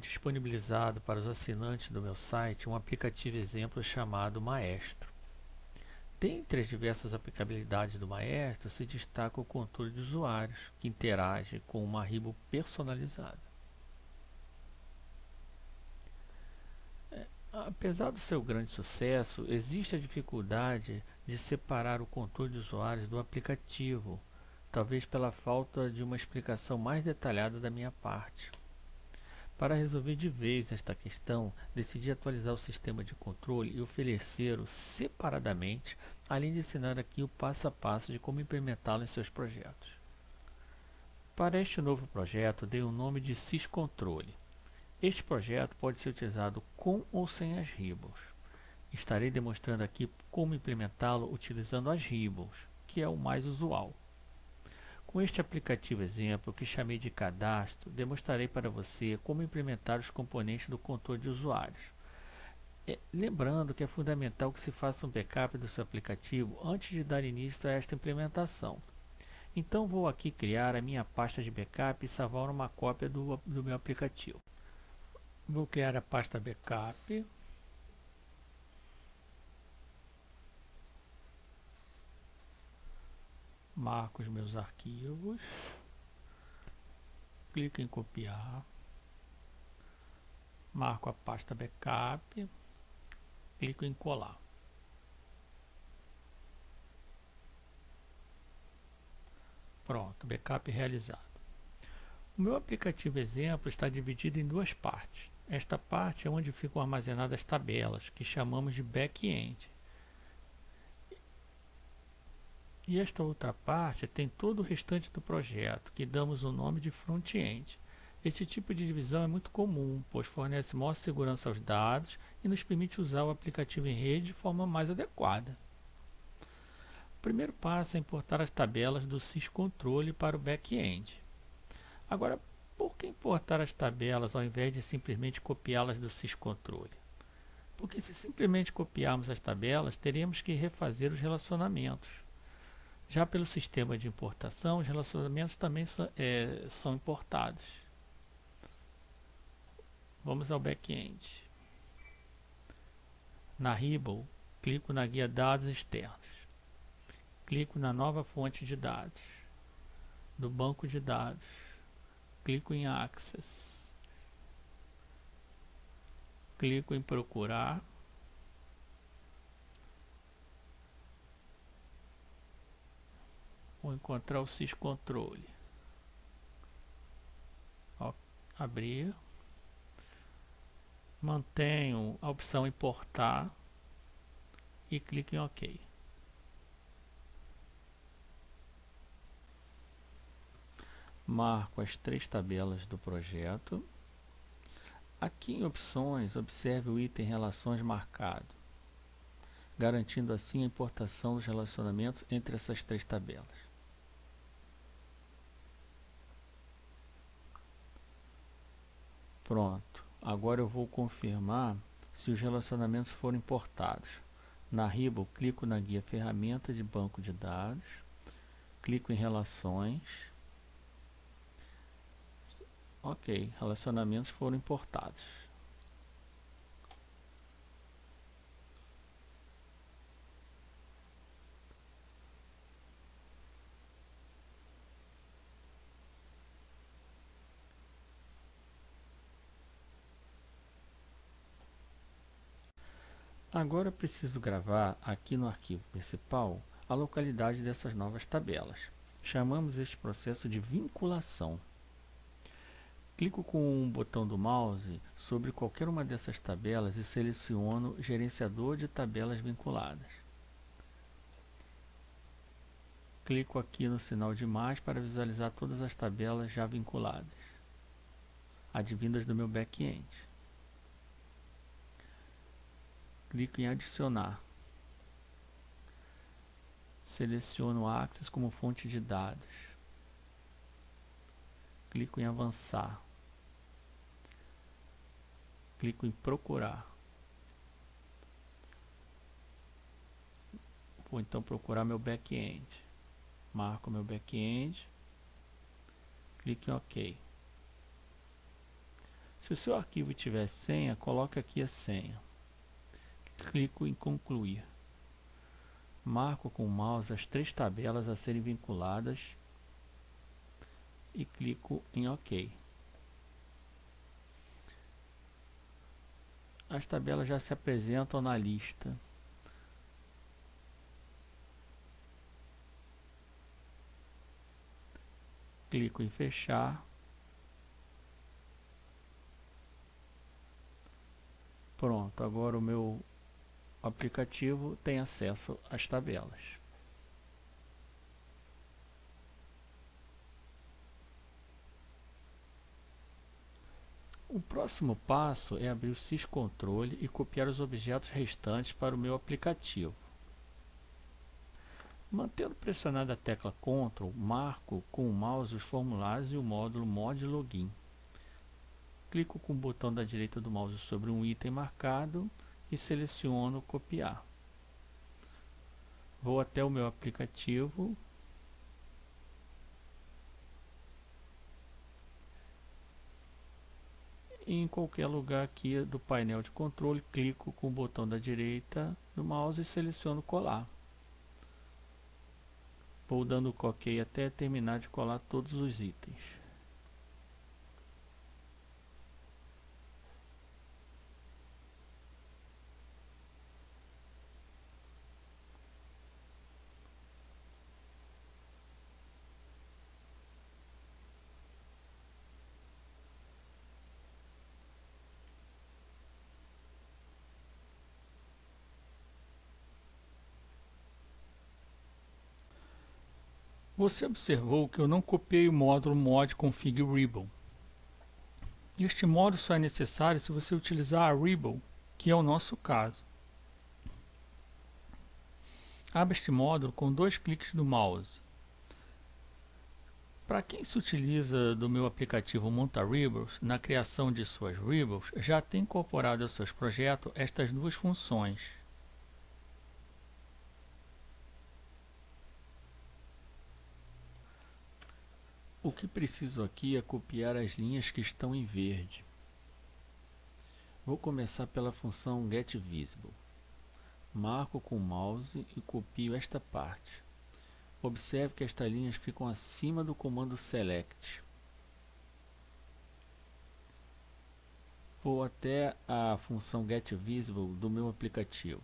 disponibilizado para os assinantes do meu site um aplicativo exemplo chamado Maestro. Dentre as diversas aplicabilidades do Maestro, se destaca o controle de usuários, que interage com uma Ribble personalizada. Apesar do seu grande sucesso, existe a dificuldade de separar o controle de usuários do aplicativo, talvez pela falta de uma explicação mais detalhada da minha parte. Para resolver de vez esta questão, decidi atualizar o sistema de controle e oferecê-lo separadamente, além de ensinar aqui o passo a passo de como implementá-lo em seus projetos. Para este novo projeto, dei o nome de Syscontrole. Este projeto pode ser utilizado com ou sem as Ribbles. Estarei demonstrando aqui como implementá-lo utilizando as Ribbles, que é o mais usual. Com este aplicativo exemplo, que chamei de cadastro, demonstrarei para você como implementar os componentes do controle de usuários. Lembrando que é fundamental que se faça um backup do seu aplicativo antes de dar início a esta implementação. Então vou aqui criar a minha pasta de backup e salvar uma cópia do meu aplicativo. Vou criar a pasta backup. Marco os meus arquivos. Clico em copiar. Marco a pasta backup. Clico em colar. Pronto, backup realizado. O meu aplicativo exemplo está dividido em duas partes. Esta parte é onde ficam armazenadas tabelas, que chamamos de back-end. E esta outra parte tem todo o restante do projeto, que damos o nome de front-end. Esse tipo de divisão é muito comum, pois fornece maior segurança aos dados e nos permite usar o aplicativo em rede de forma mais adequada. O primeiro passo é importar as tabelas do Syscontrole para o back-end. Agora, por que importar as tabelas ao invés de simplesmente copiá-las do Syscontrole? Porque se simplesmente copiarmos as tabelas, teríamos que refazer os relacionamentos. Já pelo sistema de importação, os relacionamentos também são importados. Vamos ao back-end. Na Ribble, clico na guia Dados Externos. Clico na nova fonte de dados. Do banco de dados, clico em Access. Clico em Procurar. Vou encontrar o Syscontrole. Abrir. Mantenho a opção Importar e clico em OK. Marco as 3 tabelas do projeto. Aqui em Opções, observe o item Relações marcado, garantindo assim a importação dos relacionamentos entre essas 3 tabelas. Pronto. Agora eu vou confirmar se os relacionamentos foram importados. Na Ribble, clico na guia Ferramenta de Banco de Dados, clico em Relações. Ok, relacionamentos foram importados. Agora preciso gravar aqui no arquivo principal a localidade dessas novas tabelas. Chamamos este processo de vinculação. Clico com o botão do mouse sobre qualquer uma dessas tabelas e seleciono Gerenciador de tabelas vinculadas. Clico aqui no sinal de mais para visualizar todas as tabelas já vinculadas, advindas do meu back-end. Clico em Adicionar. Seleciono Access como fonte de dados. Clico em Avançar. Clico em Procurar. Vou então procurar meu back-end. Marco meu back-end. Clique em OK. Se o seu arquivo tiver senha, coloque aqui a senha. Clico em concluir. Marco com o mouse as 3 tabelas a serem vinculadas e clico em OK. As tabelas já se apresentam na lista. Clico em fechar. Pronto, agora o meu aplicativo tem acesso às tabelas. O próximo passo é abrir o syscontrole e copiar os objetos restantes para o meu aplicativo. Mantendo pressionada a tecla Ctrl, marco com o mouse os formulários e o módulo Mod Login. Clico com o botão da direita do mouse sobre um item marcado e seleciono copiar. Vou até o meu aplicativo e em qualquer lugar aqui do painel de controle, clico com o botão da direita do mouse e seleciono colar. Vou dando OK até terminar de colar todos os itens. Você observou que eu não copiei o módulo Mod Config Ribbon. Este módulo só é necessário se você utilizar a Ribbon, que é o nosso caso. Abra este módulo com 2 cliques do mouse. Para quem se utiliza do meu aplicativo Monta Ribbons, na criação de suas Ribbons, já tem incorporado aos seus projetos estas 2 funções. O que preciso aqui é copiar as linhas que estão em verde. Vou começar pela função getVisible. Marco com o mouse e copio esta parte. Observe que estas linhas ficam acima do comando select. Vou até a função getVisible do meu aplicativo.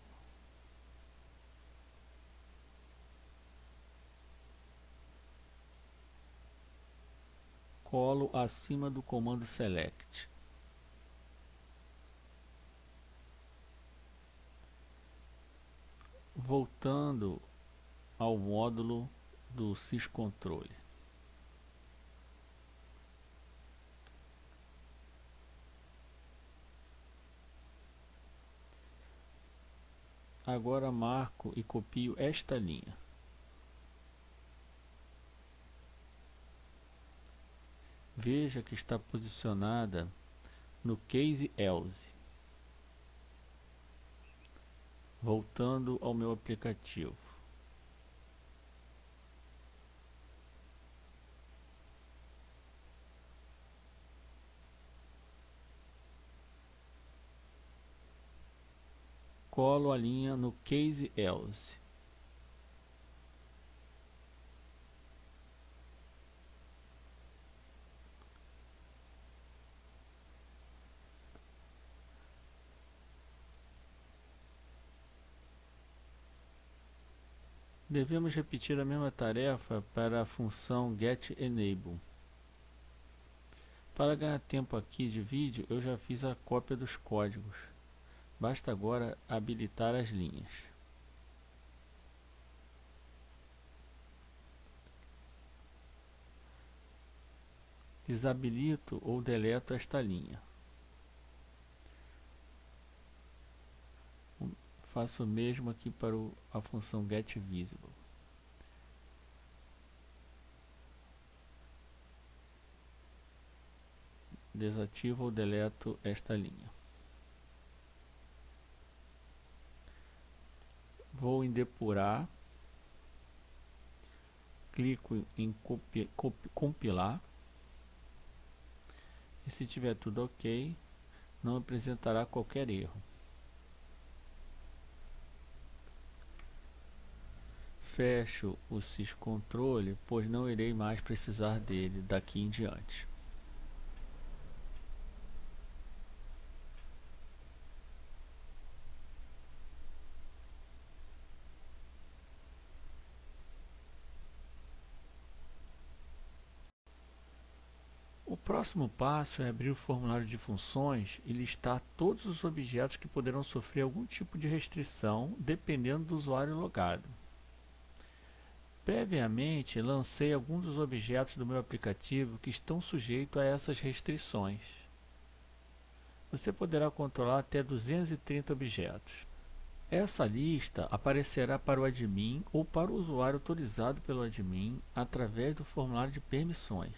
Colo acima do comando select. Voltando ao módulo do syscontrole. Agora marco e copio esta linha. Veja que está posicionada no case else. Voltando ao meu aplicativo. Colo a linha no case else. Devemos repetir a mesma tarefa para a função getEnable. Para ganhar tempo aqui de vídeo, eu já fiz a cópia dos códigos. Basta agora habilitar as linhas. Desabilito ou deleto esta linha. Faço o mesmo aqui para a função getVisible. Desativo ou deleto esta linha. Vou em depurar. Clico em compilar. E se tiver tudo ok, não apresentará qualquer erro. Fecho o syscontrole, pois não irei mais precisar dele daqui em diante. O próximo passo é abrir o formulário de funções e listar todos os objetos que poderão sofrer algum tipo de restrição, dependendo do usuário logado. Previamente, lancei alguns dos objetos do meu aplicativo que estão sujeitos a essas restrições. Você poderá controlar até 230 objetos. Essa lista aparecerá para o admin ou para o usuário autorizado pelo admin através do formulário de permissões.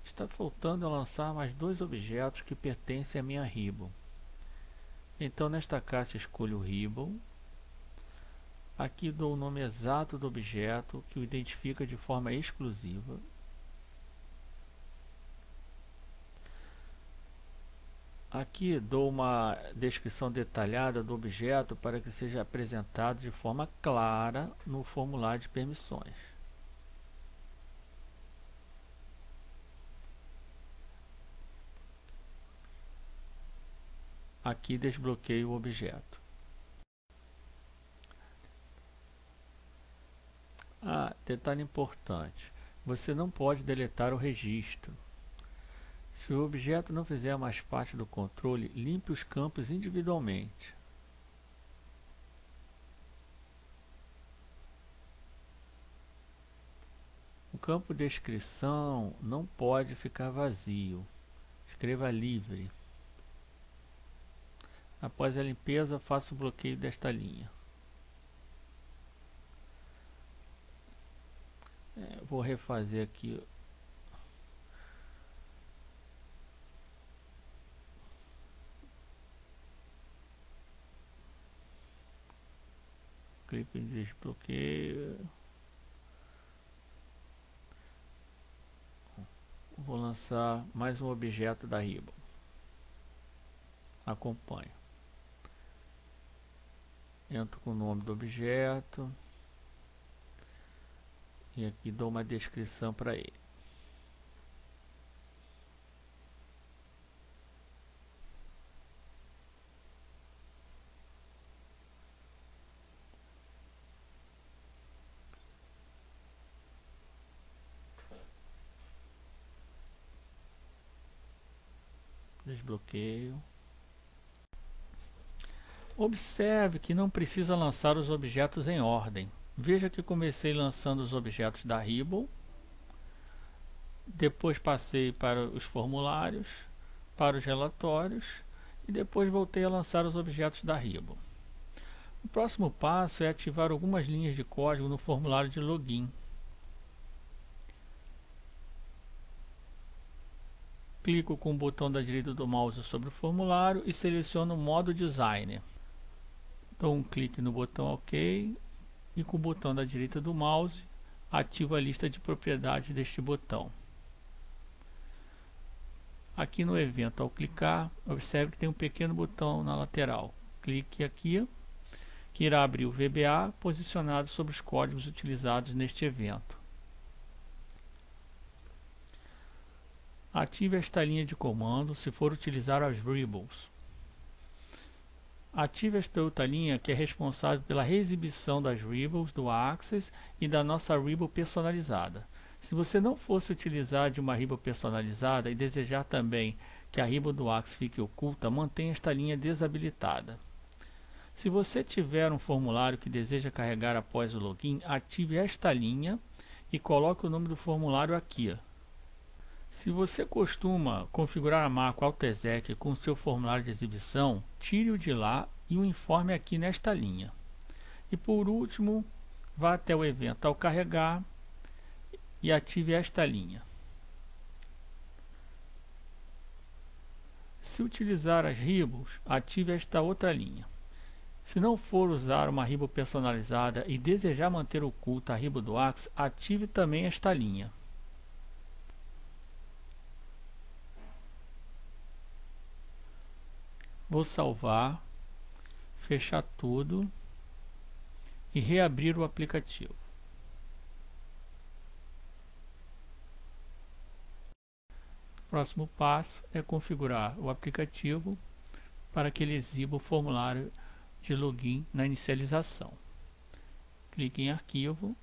Está faltando eu lançar mais dois objetos que pertencem à minha Ribble. Então nesta caixa escolho o Ribble. Aqui dou o nome exato do objeto que o identifica de forma exclusiva. Aqui dou uma descrição detalhada do objeto para que seja apresentado de forma clara no formulário de permissões. Aqui desbloqueio o objeto. Detalhe importante. Você não pode deletar o registro. Se o objeto não fizer mais parte do controle, limpe os campos individualmente. O campo descrição não pode ficar vazio. Escreva livre. Após a limpeza, faça o bloqueio desta linha. Vou refazer aqui. Clique em desbloqueio. Vou lançar mais um objeto da Ribble. Acompanhe. Entro com o nome do objeto. E aqui dou uma descrição para ele. Desbloqueio. Observe que não precisa lançar os objetos em ordem. Veja que comecei lançando os objetos da Ribble, depois passei para os formulários, para os relatórios e depois voltei a lançar os objetos da Ribble. O próximo passo é ativar algumas linhas de código no formulário de login. Clico com o botão da direita do mouse sobre o formulário e seleciono o modo Designer. Dou um clique no botão OK e com o botão da direita do mouse ativo a lista de propriedades deste botão. Aqui no evento, ao clicar, observe que tem um pequeno botão na lateral. Clique aqui, que irá abrir o VBA posicionado sobre os códigos utilizados neste evento. Ative esta linha de comando se for utilizar as Ribbles. Ative esta outra linha que é responsável pela reexibição das Ribbles do Access e da nossa Ribble personalizada. Se você não fosse utilizar de uma Ribble personalizada e desejar também que a Ribble do Access fique oculta, mantenha esta linha desabilitada. Se você tiver um formulário que deseja carregar após o login, ative esta linha e coloque o nome do formulário aqui. Se você costuma configurar a macro AutoExec com o seu formulário de exibição, tire-o de lá e o informe aqui nesta linha. E por último, vá até o evento ao carregar e ative esta linha. Se utilizar as Ribbles, ative esta outra linha. Se não for usar uma Ribble personalizada e desejar manter oculta a Ribble do Access, ative também esta linha. Vou salvar, fechar tudo e reabrir o aplicativo. Próximo passo é configurar o aplicativo para que ele exiba o formulário de login na inicialização. Clique em Arquivo,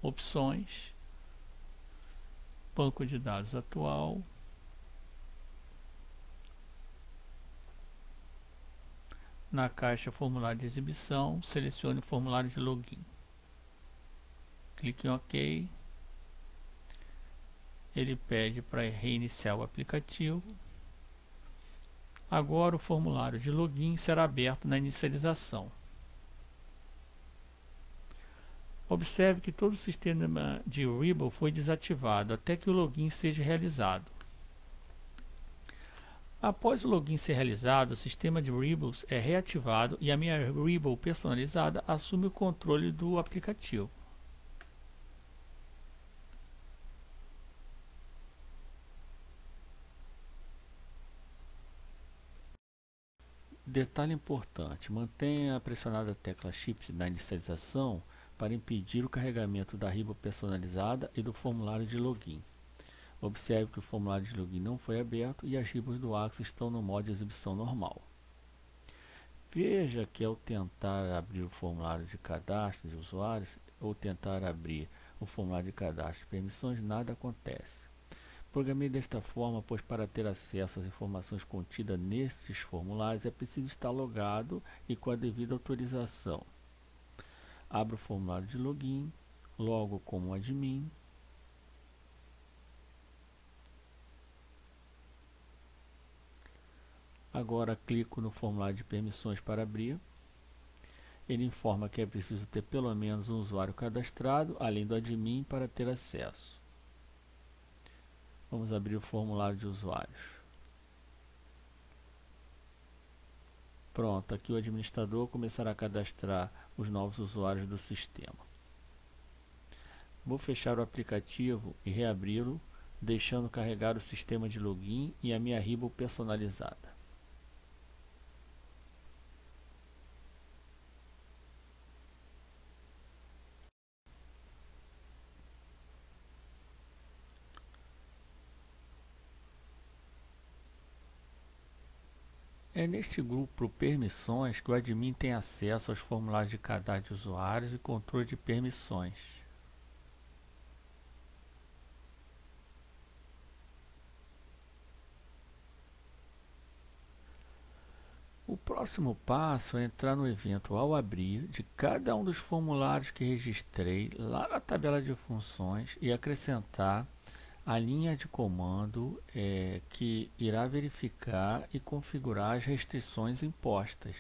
Opções, Banco de dados atual, na caixa Formulário de exibição, selecione o formulário de login. Clique em OK. Ele pede para reiniciar o aplicativo. Agora o formulário de login será aberto na inicialização. Observe que todo o sistema de Rebel foi desativado até que o login seja realizado. Após o login ser realizado, o sistema de Rebels é reativado e a minha Rebel personalizada assume o controle do aplicativo. Detalhe importante: mantenha pressionada a tecla Shift na inicialização para impedir o carregamento da Rebel personalizada e do formulário de login. Observe que o formulário de login não foi aberto e as Rebels do Axis estão no modo de exibição normal. Veja que ao tentar abrir o formulário de cadastro de usuários ou tentar abrir o formulário de cadastro de permissões, nada acontece. Programei desta forma, pois para ter acesso às informações contidas nesses formulários é preciso estar logado e com a devida autorização. Abra o formulário de login, logo como admin. Agora clico no formulário de permissões para abrir. Ele informa que é preciso ter pelo menos um usuário cadastrado, além do admin, para ter acesso. Vamos abrir o formulário de usuários. Pronto, aqui o administrador começará a cadastrar os novos usuários do sistema. Vou fechar o aplicativo e reabri-lo, deixando carregar o sistema de login e a minha Rebel personalizada. É neste grupo Permissões que o admin tem acesso aos formulários de cadastro de usuários e controle de permissões. O próximo passo é entrar no evento ao abrir de cada um dos formulários que registrei lá na tabela de funções e acrescentar a linha de comando que irá verificar e configurar as restrições impostas.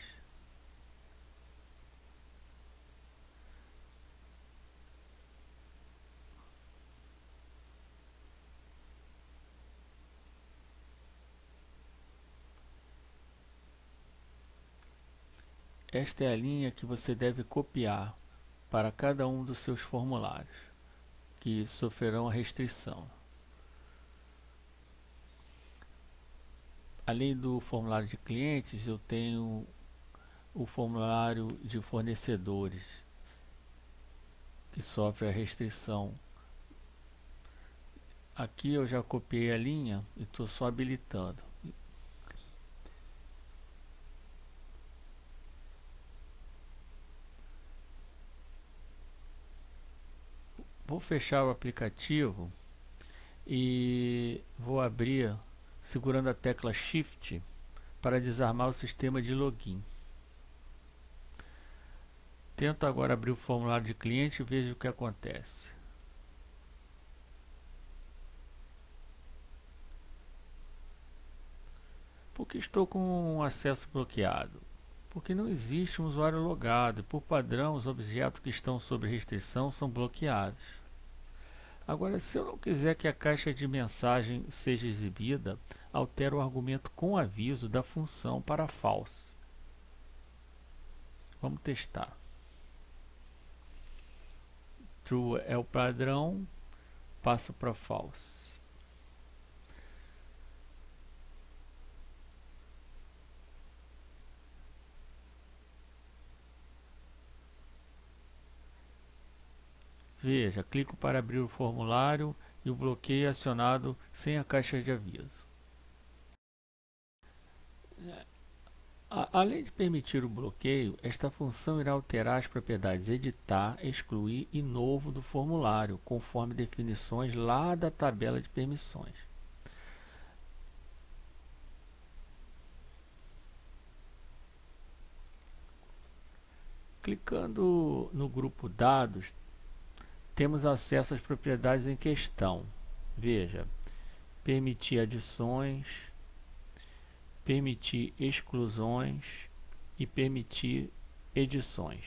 Esta é a linha que você deve copiar para cada um dos seus formulários que sofrerão a restrição. Além do formulário de clientes, eu tenho o formulário de fornecedores que sofre a restrição. Aqui eu já copiei a linha e estou só habilitando. Vou fechar o aplicativo e vou abrir segurando a tecla Shift para desarmar o sistema de login. Tento agora abrir o formulário de cliente e vejo o que acontece. Por que estou com um acesso bloqueado? Porque não existe um usuário logado e, por padrão, os objetos que estão sob restrição são bloqueados. Agora, se eu não quiser que a caixa de mensagem seja exibida, altero o argumento com aviso da função para false. Vamos testar. True é o padrão, passo para false. Veja, clico para abrir o formulário e o bloqueio é acionado sem a caixa de aviso. Além de permitir o bloqueio, esta função irá alterar as propriedades editar, excluir e novo do formulário, conforme definições lá da tabela de permissões. Clicando no grupo dados, temos acesso às propriedades em questão. Veja, permitir adições, permitir exclusões e permitir edições.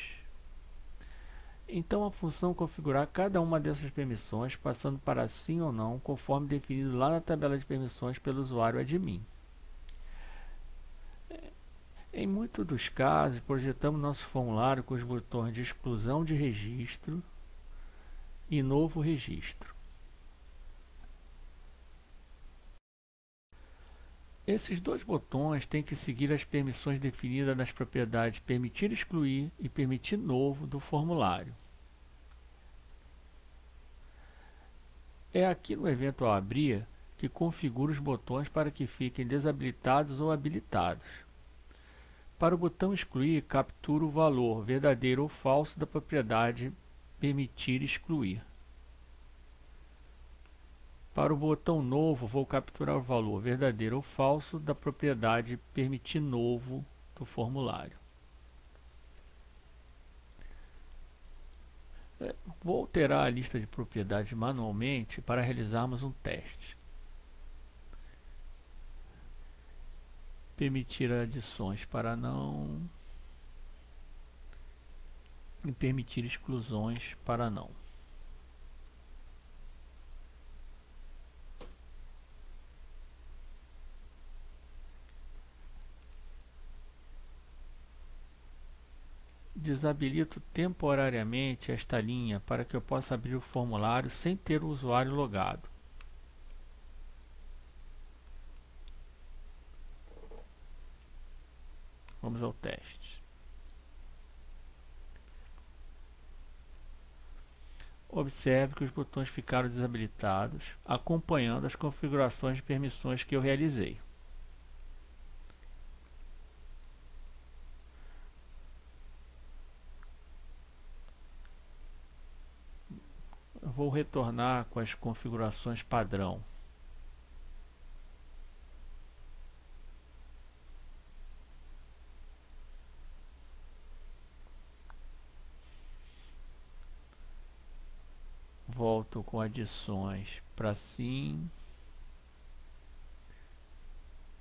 Então a função configurar cada uma dessas permissões, passando para sim ou não, conforme definido lá na tabela de permissões pelo usuário admin. Em muitos dos casos, projetamos nosso formulário com os botões de exclusão de registro e novo registro. Esses dois botões têm que seguir as permissões definidas nas propriedades permitir excluir e permitir novo do formulário. É aqui no evento ao abrir que configuro os botões para que fiquem desabilitados ou habilitados. Para o botão excluir, capturo o valor verdadeiro ou falso da propriedade permitir excluir. Para o botão novo, vou capturar o valor verdadeiro ou falso da propriedade permitir novo do formulário. Vou alterar a lista de propriedades manualmente para realizarmos um teste. Permitir adições para não e permitir exclusões para não. Desabilito temporariamente esta linha para que eu possa abrir o formulário sem ter o usuário logado. Vamos ao teste. Observe que os botões ficaram desabilitados, acompanhando as configurações de permissões que eu realizei. Eu vou retornar com as configurações padrão. Volto com adições para sim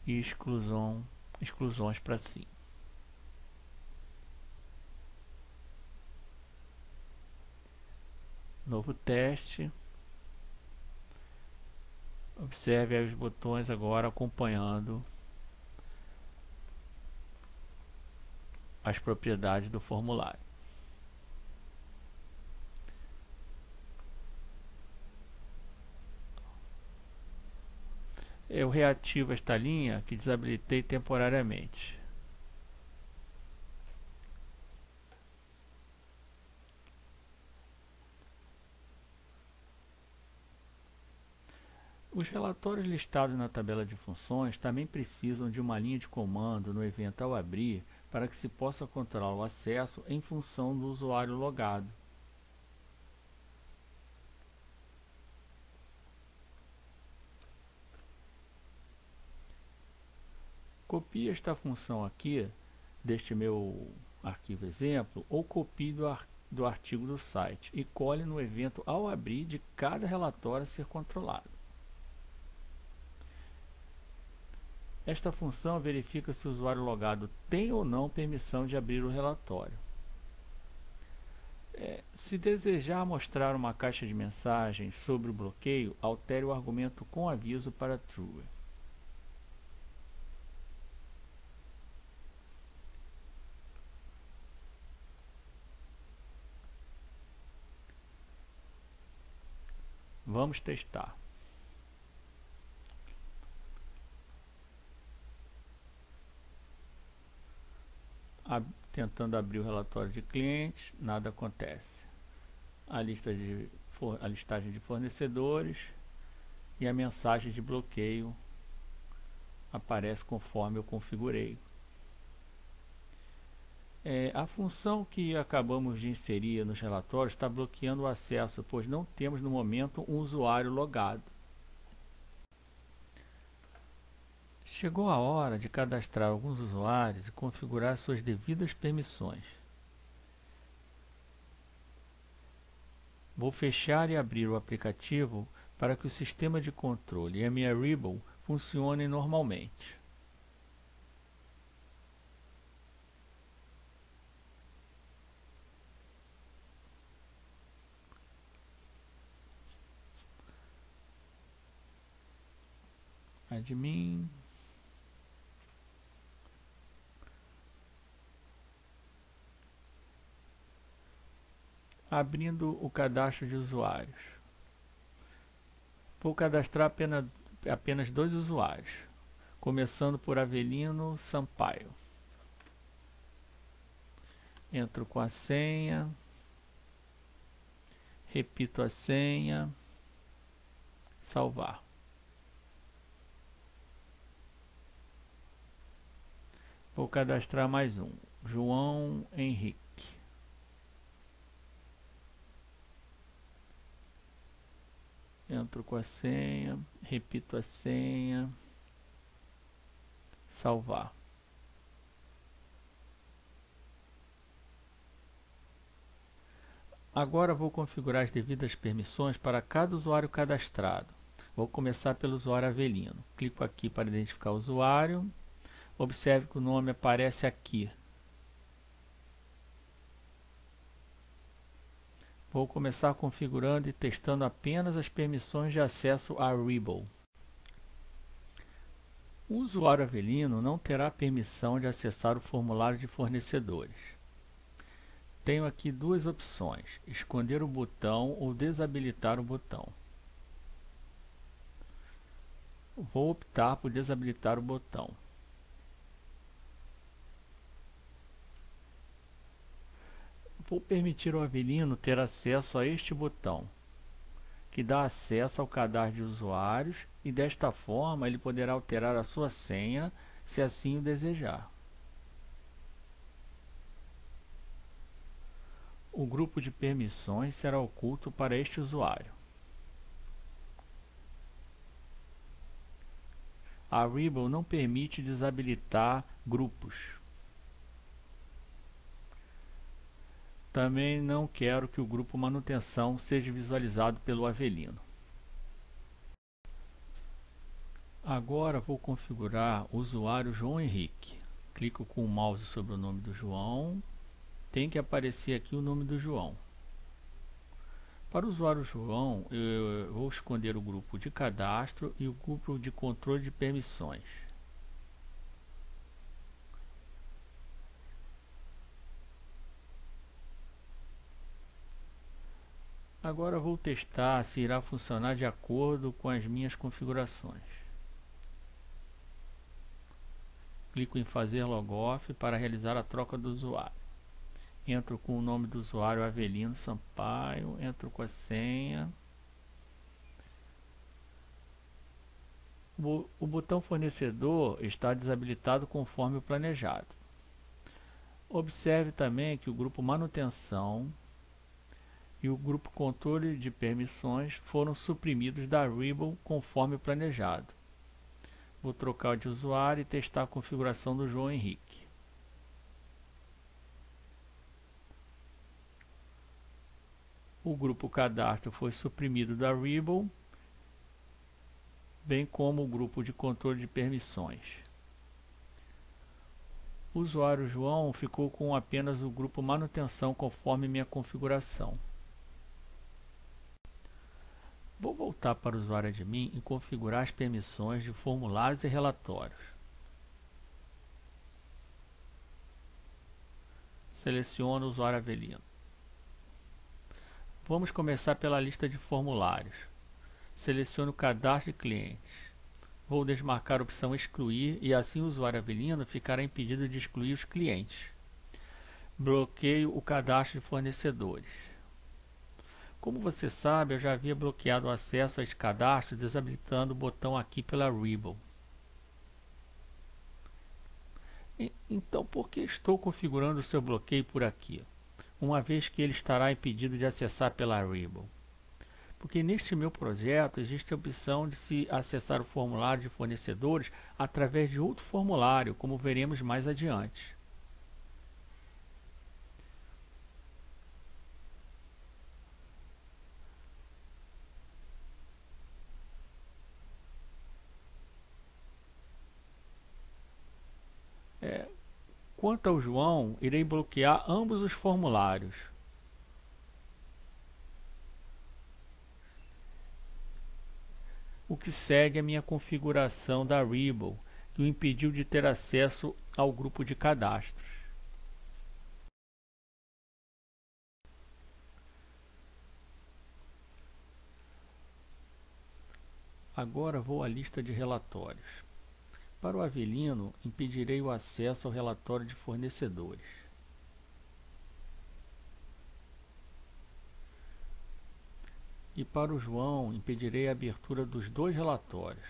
e exclusões para sim. Novo teste. Observe aí os botões agora acompanhando as propriedades do formulário. Eu reativo esta linha que desabilitei temporariamente. Os relatórios listados na tabela de funções também precisam de uma linha de comando no evento ao abrir para que se possa controlar o acesso em função do usuário logado. Copie esta função aqui deste meu arquivo exemplo ou copie do artigo do site e cole no evento ao abrir de cada relatório a ser controlado. Esta função verifica se o usuário logado tem ou não permissão de abrir o relatório. Se desejar mostrar uma caixa de mensagens sobre o bloqueio, altere o argumento com aviso para True. Vamos testar. Tentando abrir o relatório de clientes, nada acontece. a listagem de fornecedores e a mensagem de bloqueio aparece conforme eu configurei. A função que acabamos de inserir nos relatórios está bloqueando o acesso, pois não temos no momento um usuário logado. Chegou a hora de cadastrar alguns usuários e configurar suas devidas permissões. Vou fechar e abrir o aplicativo para que o sistema de controle e a minha Rebel funcionem normalmente. Admin. Abrindo o cadastro de usuários. Vou cadastrar apenas 2 usuários, começando por Avelino Sampaio. Entro com a senha, repito a senha, salvar. Vou cadastrar mais um, João Henrique. Entro com a senha, repito a senha, salvar. Agora vou configurar as devidas permissões para cada usuário cadastrado. Vou começar pelo usuário Avelino. Clico aqui para identificar o usuário. Observe que o nome aparece aqui. Vou começar configurando e testando apenas as permissões de acesso à Rebel. O usuário Avelino não terá permissão de acessar o formulário de fornecedores. Tenho aqui duas opções, esconder o botão ou desabilitar o botão. Vou optar por desabilitar o botão. Vou permitir ao Avelino ter acesso a este botão, que dá acesso ao cadastro de usuários e desta forma ele poderá alterar a sua senha se assim o desejar. O grupo de permissões será oculto para este usuário. A Rebel não permite desabilitar grupos. Também não quero que o grupo manutenção seja visualizado pelo Avelino. Agora vou configurar o usuário João Henrique. Clico com o mouse sobre o nome do João. Tem que aparecer aqui o nome do João. Para o usuário João, eu vou esconder o grupo de cadastro e o grupo de controle de permissões. Agora vou testar se irá funcionar de acordo com as minhas configurações. Clico em fazer logoff para realizar a troca do usuário. Entro com o nome do usuário Avelino Sampaio, entro com a senha. O botão fornecedor está desabilitado conforme o planejado. Observe também que o grupo manutenção e o grupo controle de permissões foram suprimidos da Rebel conforme planejado. Vou trocar de usuário e testar a configuração do João Henrique. O grupo cadastro foi suprimido da Rebel, bem como o grupo de controle de permissões. O usuário João ficou com apenas o grupo manutenção conforme minha configuração. Vou voltar para o usuário admin e configurar as permissões de formulários e relatórios. Seleciono o usuário Avelino. Vamos começar pela lista de formulários. Seleciono cadastro de clientes. Vou desmarcar a opção excluir e assim o usuário Avelino ficará impedido de excluir os clientes. Bloqueio o cadastro de fornecedores. Como você sabe, eu já havia bloqueado o acesso a esse cadastro desabilitando o botão aqui pela Rebel. Então por que estou configurando o seu bloqueio por aqui, uma vez que ele estará impedido de acessar pela Rebel? Porque neste meu projeto existe a opção de se acessar o formulário de fornecedores através de outro formulário, como veremos mais adiante. Quanto ao João, irei bloquear ambos os formulários. O que segue a minha configuração da Rebel, que o impediu de ter acesso ao grupo de cadastros. Agora vou à lista de relatórios. Para o Avelino, impedirei o acesso ao relatório de fornecedores. E para o João, impedirei a abertura dos dois relatórios.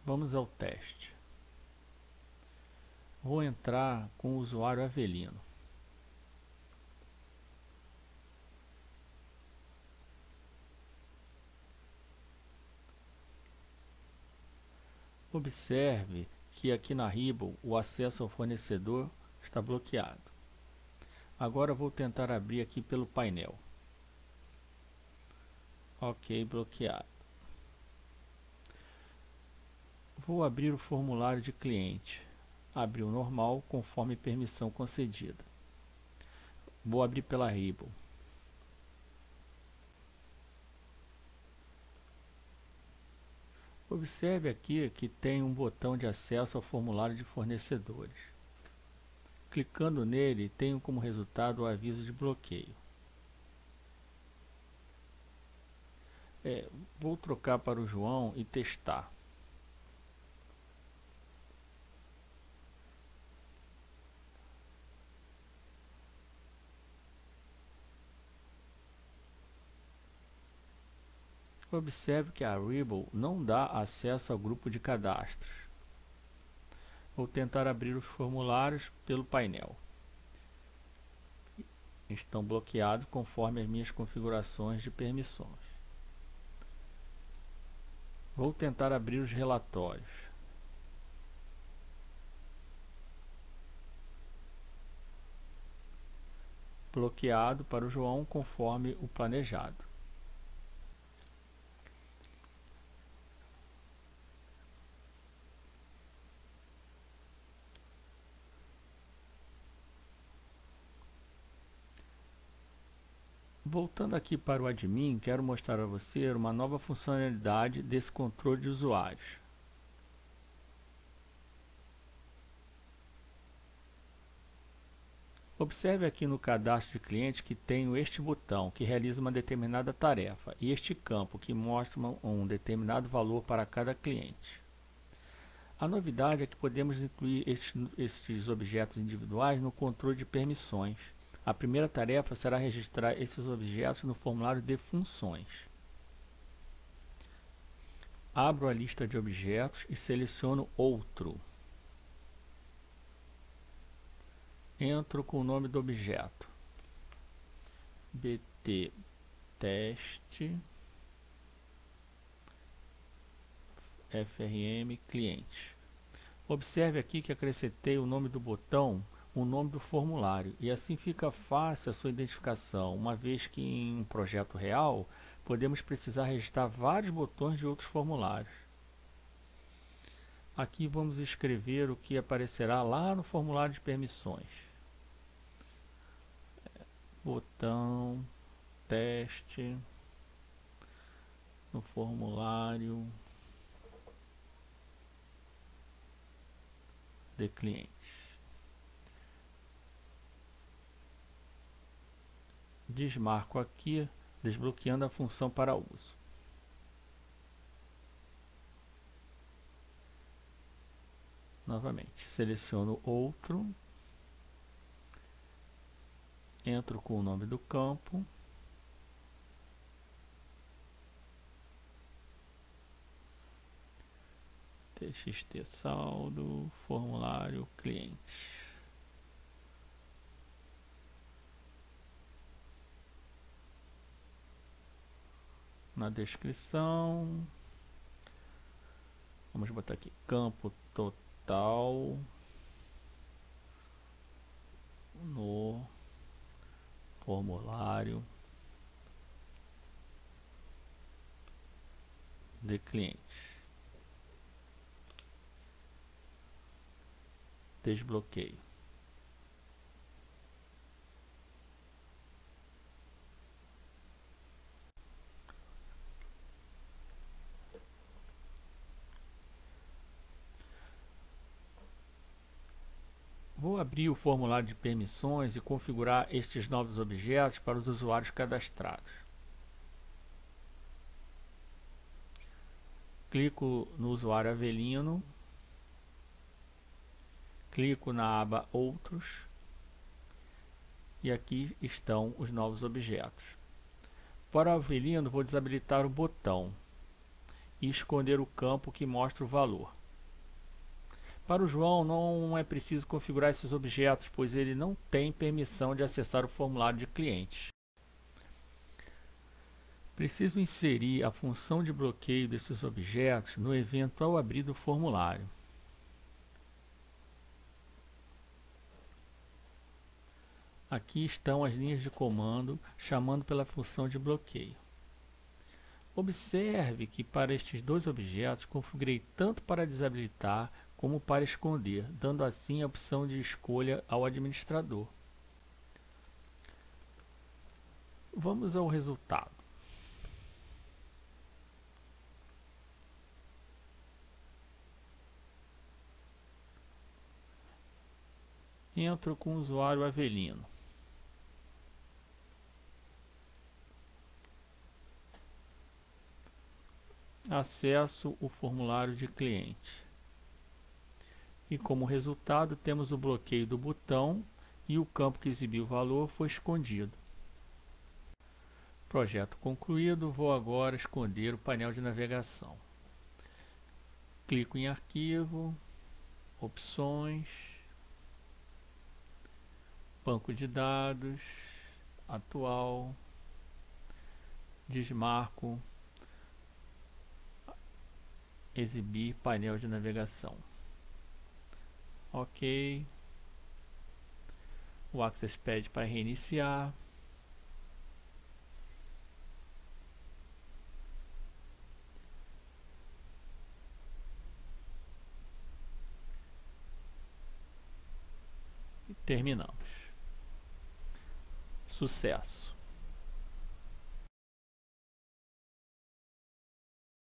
Vamos ao teste. Vou entrar com o usuário Avelino. Observe que aqui na Rebel o acesso ao fornecedor está bloqueado. Agora vou tentar abrir aqui pelo painel. Ok, bloqueado. Vou abrir o formulário de cliente. Abriu normal, conforme permissão concedida. Vou abrir pela Rebel. Observe aqui que tem um botão de acesso ao formulário de fornecedores. Clicando nele, tenho como resultado o aviso de bloqueio. Vou trocar para o João e testar. Observe que a Rebel não dá acesso ao grupo de cadastros. Vou tentar abrir os formulários pelo painel. Estão bloqueados conforme as minhas configurações de permissões. Vou tentar abrir os relatórios. Bloqueado para o João conforme o planejado. Voltando aqui para o admin, quero mostrar a você uma nova funcionalidade desse controle de usuários. Observe aqui no cadastro de cliente que tenho este botão que realiza uma determinada tarefa e este campo que mostra um determinado valor para cada cliente. A novidade é que podemos incluir estes objetos individuais no controle de permissões. A primeira tarefa será registrar esses objetos no formulário de funções. Abro a lista de objetos e seleciono Outro. Entro com o nome do objeto. BT Teste FRM Cliente. Observe aqui que acrescentei o nome do botão, o nome do formulário, e assim fica fácil a sua identificação, uma vez que em um projeto real podemos precisar registrar vários botões de outros formulários. Aqui vamos escrever o que aparecerá lá no formulário de permissões. Botão teste no formulário de cliente. Desmarco aqui, desbloqueando a função para uso. novamente. Seleciono outro, entro com o nome do campo, txt saldo, formulário cliente. Na descrição, vamos botar aqui campo total no formulário de cliente. Desbloqueio. Vou abrir o formulário de permissões e configurar estes novos objetos para os usuários cadastrados. Clico no usuário Avelino, clico na aba Outros e aqui estão os novos objetos. Para o Avelino, vou desabilitar o botão e esconder o campo que mostra o valor. Para o João não é preciso configurar esses objetos, pois ele não tem permissão de acessar o formulário de cliente. Preciso inserir a função de bloqueio desses objetos no evento ao abrir do formulário. Aqui estão as linhas de comando chamando pela função de bloqueio. Observe que para estes dois objetos configurei tanto para desabilitar como para esconder, dando assim a opção de escolha ao administrador. Vamos ao resultado. Entro com o usuário Avelino. Acesso o formulário de cliente. E como resultado temos o bloqueio do botão e o campo que exibiu o valor foi escondido. Projeto concluído, vou agora esconder o painel de navegação. Clico em arquivo, opções, banco de dados, atual, desmarco, exibir painel de navegação. Ok. O Access pede para reiniciar. E terminamos. Sucesso!